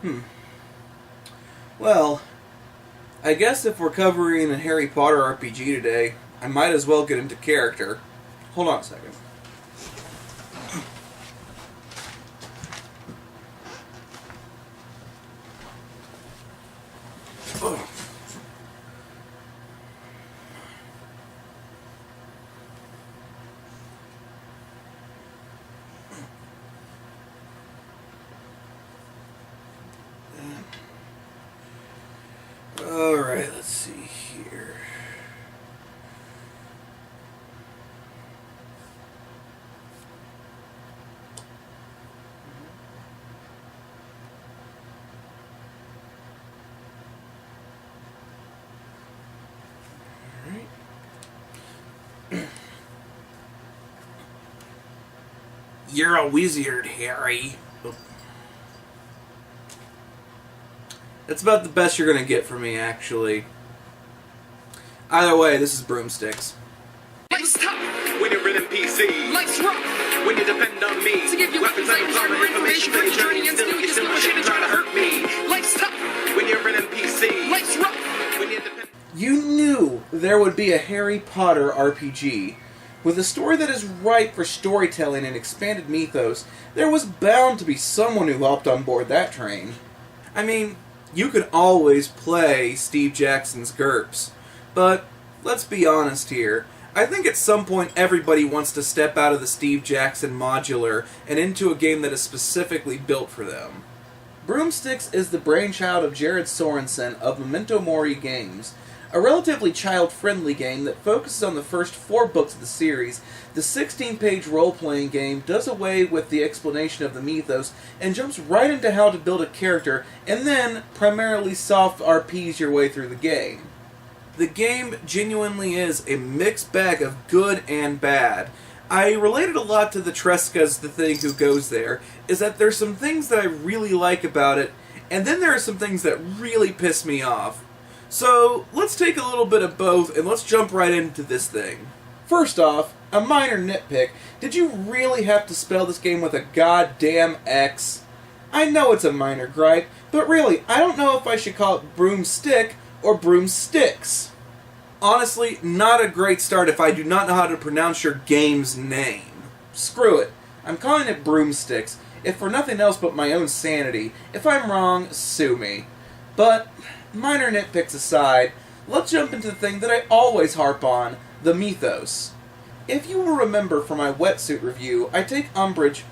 Hmm. Well, I guess if we're covering a Harry Potter RPG today, I might as well get into character. Hold on a second. Oh. Alright, let's see here. You're a wizard, Harry. That's about the best you're going to get from me, actually. Either way, this is Broomstix. Life's tough when you're in PC. Life's rough when you depend on me to give you weapons and information for your journey, and still you just push it and try to hurt me. Life's tough when you're in PC. Life's rough when you depend. You knew there would be a Harry Potter RPG. With a story that is ripe for storytelling and expanded mythos, there was bound to be someone who hopped on board that train. I mean, you could always play Steve Jackson's GURPS, but let's be honest here. I think at some point everybody wants to step out of the Steve Jackson modular and into a game that is specifically built for them. Broomstix is the brainchild of Jared Sorensen of Memento Mori Games. A relatively child-friendly game that focuses on the first 4 books of the series, the 16-page role-playing game does away with the explanation of the mythos and jumps right into how to build a character and then primarily soft RPs your way through the game. The game genuinely is a mixed bag of good and bad. I related a lot to the Tresca's The Thing Who Goes There, is that there's some things that I really like about it, and then there are some things that really piss me off. So, let's take a little bit of both, and let's jump right into this thing. First off, a minor nitpick. Did you really have to spell this game with a goddamn X? I know it's a minor gripe, but really, I don't know if I should call it Broomstick or Broomstix. Honestly, not a great start if I do not know how to pronounce your game's name. Screw it. I'm calling it Broomstix, if for nothing else but my own sanity. If I'm wrong, sue me. But minor nitpicks aside, let's jump into the thing that I always harp on, the mythos. If you will remember from my wetsuit review, I take umbrage,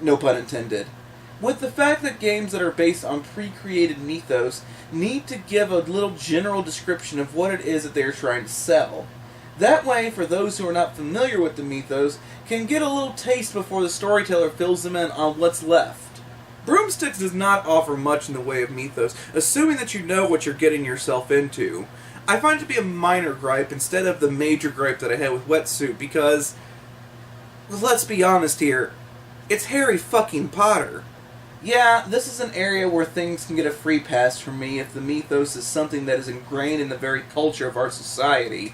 no pun intended, with the fact that games that are based on pre-created mythos need to give a little general description of what it is that they are trying to sell. That way, for those who are not familiar with the mythos, can get a little taste before the storyteller fills them in on what's left. Broomstix does not offer much in the way of mythos, assuming that you know what you're getting yourself into. I find it to be a minor gripe instead of the major gripe that I had with Wetsuit because, well, let's be honest here, it's Harry fucking Potter. Yeah, this is an area where things can get a free pass from me if the mythos is something that is ingrained in the very culture of our society.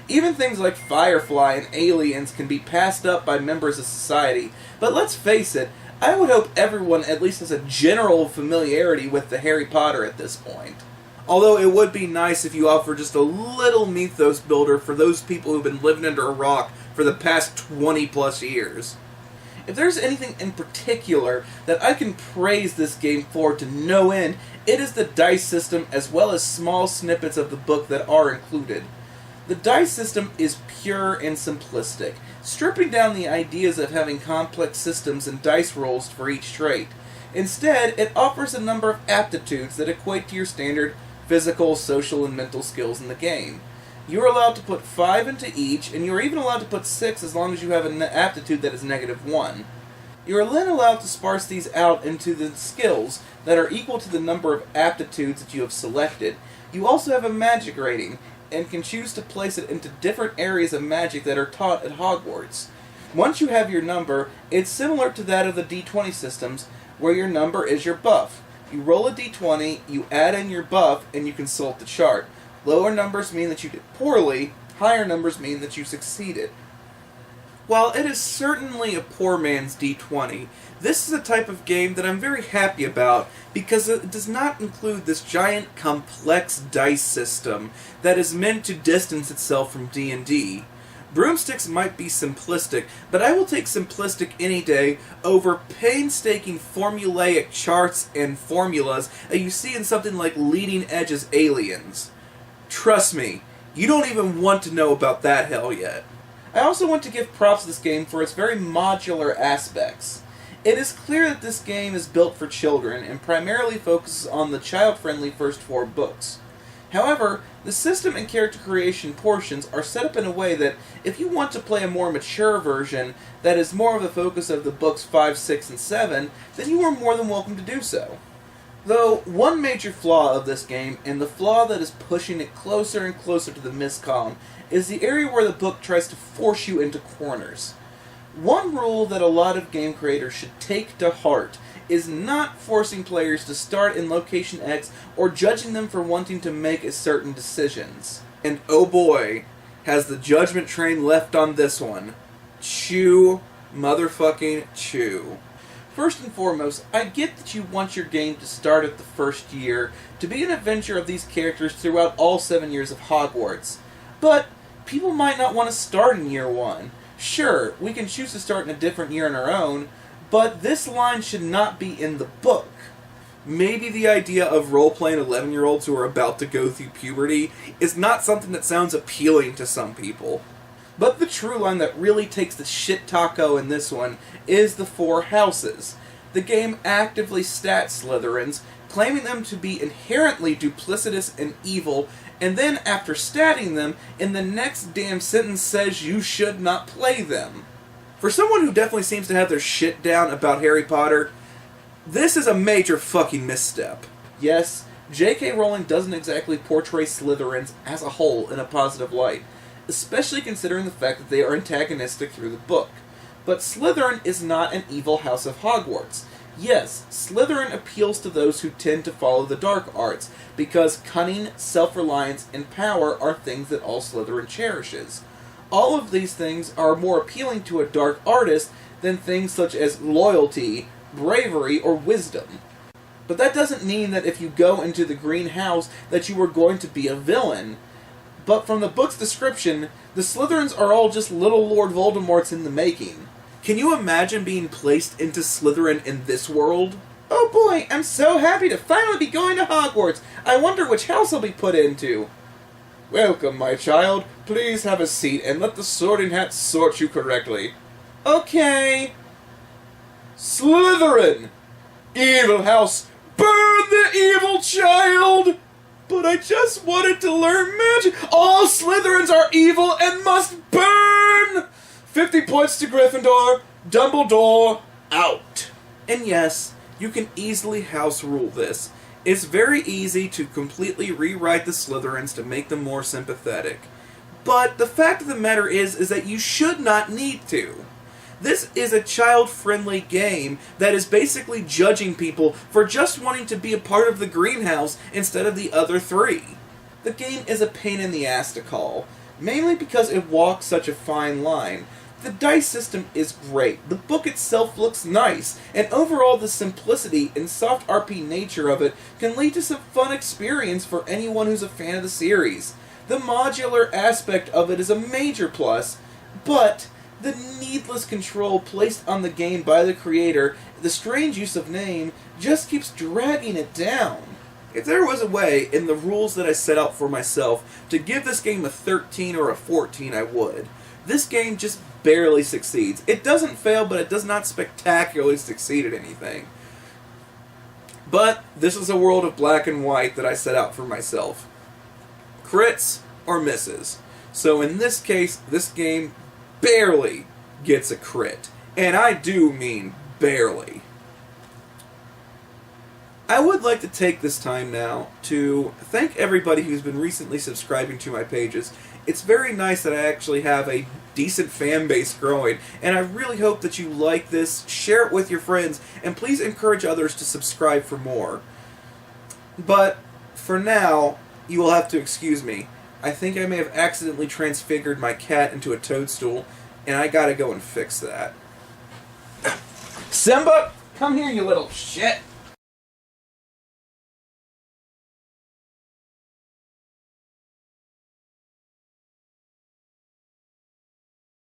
Even things like Firefly and aliens can be passed up by members of society, but let's face it, I would hope everyone at least has a general familiarity with the Harry Potter at this point. Although it would be nice if you offer just a little mythos builder for those people who've been living under a rock for the past 20 plus years. If there's anything in particular that I can praise this game for to no end, it is the dice system as well as small snippets of the book that are included. The dice system is pure and simplistic, stripping down the ideas of having complex systems and dice rolls for each trait. Instead, it offers a number of aptitudes that equate to your standard physical, social, and mental skills in the game. You are allowed to put 5 into each, and you are even allowed to put 6 as long as you have an aptitude that is -1. You are then allowed to sparse these out into the skills that are equal to the number of aptitudes that you have selected. You also have a magic rating, and can choose to place it into different areas of magic that are taught at Hogwarts. Once you have your number, it's similar to that of the D20 systems, where your number is your buff. You roll a D20, you add in your buff, and you consult the chart. Lower numbers mean that you did poorly, higher numbers mean that you succeeded. While it is certainly a poor man's D20, this is a type of game that I'm very happy about because it does not include this giant, complex dice system that is meant to distance itself from D&D. Broomstix might be simplistic, but I will take simplistic any day over painstaking formulaic charts and formulas that you see in something like Leading Edge's Aliens. Trust me, you don't even want to know about that hell yet. I also want to give props to this game for its very modular aspects. It is clear that this game is built for children and primarily focuses on the child-friendly first 4 books. However, the system and character creation portions are set up in a way that if you want to play a more mature version that is more of the focus of the books 5, 6, and 7, then you are more than welcome to do so. Though, one major flaw of this game, and the flaw that is pushing it closer and closer to the missed column, is the area where the book tries to force you into corners. One rule that a lot of game creators should take to heart is not forcing players to start in location X or judging them for wanting to make certain decisions. And oh boy, has the judgment train left on this one. Chew, motherfucking chew. First and foremost, I get that you want your game to start at the first year, to be an adventure of these characters throughout all 7 years of Hogwarts. But people might not want to start in year 1. Sure, we can choose to start in a different year on our own, but this line should not be in the book. Maybe the idea of role-playing 11-year-olds who are about to go through puberty is not something that sounds appealing to some people. But the true line that really takes the shit taco in this one is the 4 houses. The game actively stats Slytherins, claiming them to be inherently duplicitous and evil, and then after statting them, in the next damn sentence says you should not play them. For someone who definitely seems to have their shit down about Harry Potter, this is a major fucking misstep. Yes, J.K. Rowling doesn't exactly portray Slytherins as a whole in a positive light, especially considering the fact that they are antagonistic through the book. But Slytherin is not an evil house of Hogwarts. Yes, Slytherin appeals to those who tend to follow the dark arts, because cunning, self-reliance, and power are things that all Slytherin cherishes. All of these things are more appealing to a dark artist than things such as loyalty, bravery, or wisdom. But that doesn't mean that if you go into the green house that you are going to be a villain. But from the book's description, the Slytherins are all just little Lord Voldemorts in the making. Can you imagine being placed into Slytherin in this world? Oh boy, I'm so happy to finally be going to Hogwarts. I wonder which house I'll be put into. Welcome, my child. Please have a seat and let the sorting hat sort you correctly. Okay. Slytherin! Evil house! Burn the evil child! But I just wanted to learn magic. All Slytherins are evil and must burn! 50 points to Gryffindor. Dumbledore, out. And yes, you can easily house rule this. It's very easy to completely rewrite the Slytherins to make them more sympathetic. But the fact of the matter is that you should not need to. This is a child-friendly game that is basically judging people for just wanting to be a part of the greenhouse instead of the other 3. The game is a pain in the ass to call, mainly because it walks such a fine line. The dice system is great, the book itself looks nice, and overall the simplicity and soft RP nature of it can lead to some fun experience for anyone who's a fan of the series. The modular aspect of it is a major plus, but the needless control placed on the game by the creator, the strange use of name, just keeps dragging it down. If there was a way, in the rules that I set out for myself, to give this game a 13 or a 14, I would. This game just barely succeeds. It doesn't fail, but it does not spectacularly succeed at anything. But this is a world of black and white that I set out for myself. Crits or misses. So in this case, this game barely gets a crit. And I do mean barely. I would like to take this time now to thank everybody who's been recently subscribing to my pages. It's very nice that I actually have a decent fan base growing, and I really hope that you like this, share it with your friends, and please encourage others to subscribe for more. But for now, you will have to excuse me. I think I may have accidentally transfigured my cat into a toadstool, And I gotta go and fix that. Simba, come here, you little shit.